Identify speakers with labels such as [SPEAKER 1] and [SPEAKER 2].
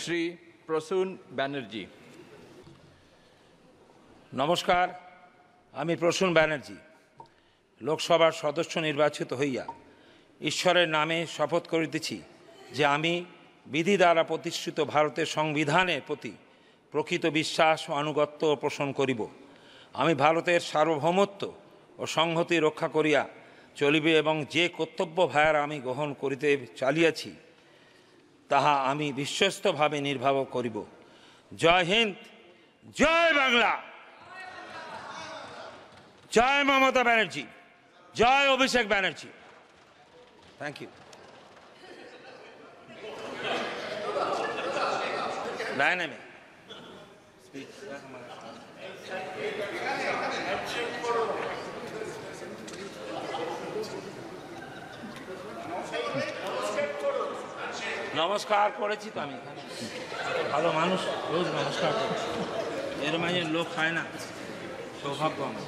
[SPEAKER 1] শ্রী প্রসূন ব্যানার্জি।
[SPEAKER 2] নমস্কার, আমি প্রসূন ব্যানার্জি লোকসভার সদস্য নির্বাচিত হইয়া ঈশ্বরের নামে শপথ করিতেছি যে আমি বিধি দ্বারা প্রতিষ্ঠিত ভারতের সংবিধানের প্রতি প্রকৃত বিশ্বাস ও আনুগত্য পোষণ করিব। আমি ভারতের সার্বভৌমত্ব ও সংহতি রক্ষা করিয়া চলিবে এবং যে কর্তব্য ভার আমি গ্রহণ করিতে চালিয়াছি তাহা আমি বিশ্বস্তভাবে নির্বাহ করিব। জয় হিন্দ, জয় বাংলা, জয় মমতা ব্যানার্জি, জয় Abhishek Banerjee. Thank you. Dynamic নমস্কার করেছি তো আমি, ভালো মানুষ রোজ নমস্কার করছি, এর মাঝে লোক হয় না, সৌভাগ্য আমার।